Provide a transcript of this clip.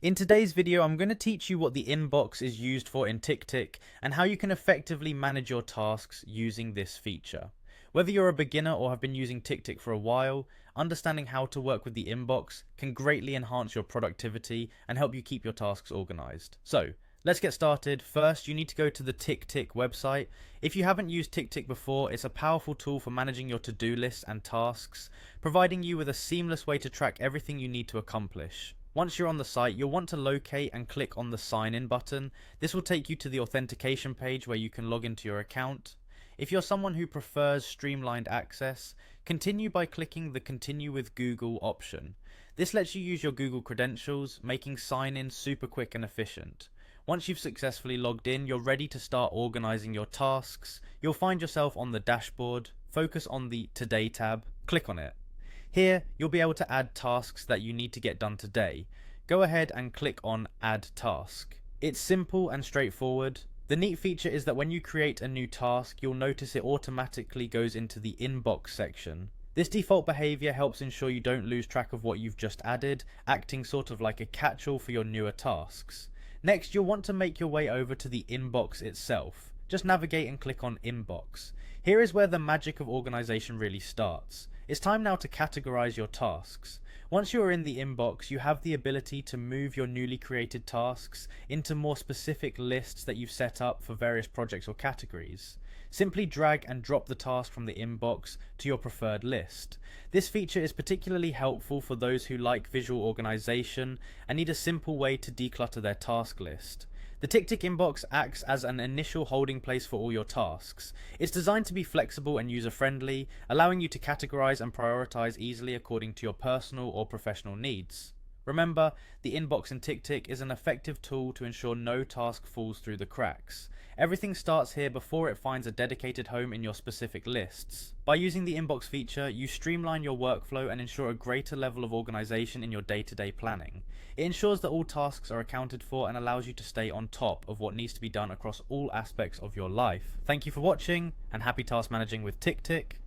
In today's video, I'm going to teach you what the inbox is used for in Ticktick and how you can effectively manage your tasks using this feature. Whether you're a beginner or have been using Ticktick for a while, understanding how to work with the inbox can greatly enhance your productivity and help you keep your tasks organized. So, let's get started. First, you need to go to the Ticktick website. If you haven't used Ticktick before, it's a powerful tool for managing your to-do lists and tasks, providing you with a seamless way to track everything you need to accomplish. Once you're on the site, you'll want to locate and click on the sign in button. This will take you to the authentication page where you can log into your account. If you're someone who prefers streamlined access, continue by clicking the Continue with Google option. This lets you use your Google credentials, making sign-in super quick and efficient. Once you've successfully logged in, you're ready to start organizing your tasks. You'll find yourself on the dashboard. Focus on the Today tab. Click on it. Here, you'll be able to add tasks that you need to get done today. Go ahead and click on Add Task. It's simple and straightforward. The neat feature is that when you create a new task, you'll notice it automatically goes into the inbox section. This default behavior helps ensure you don't lose track of what you've just added, acting sort of like a catch-all for your newer tasks. Next, you'll want to make your way over to the inbox itself. Just navigate and click on Inbox. Here is where the magic of organization really starts. It's time now to categorize your tasks. Once you are in the inbox, you have the ability to move your newly created tasks into more specific lists that you've set up for various projects or categories. Simply drag and drop the task from the inbox to your preferred list. This feature is particularly helpful for those who like visual organization and need a simple way to declutter their task list. The Ticktick inbox acts as an initial holding place for all your tasks. It's designed to be flexible and user-friendly, allowing you to categorize and prioritize easily according to your personal or professional needs. Remember, the inbox in Ticktick is an effective tool to ensure no task falls through the cracks. Everything starts here before it finds a dedicated home in your specific lists. By using the inbox feature, you streamline your workflow and ensure a greater level of organization in your day-to-day planning. It ensures that all tasks are accounted for and allows you to stay on top of what needs to be done across all aspects of your life. Thank you for watching, and happy task managing with Ticktick.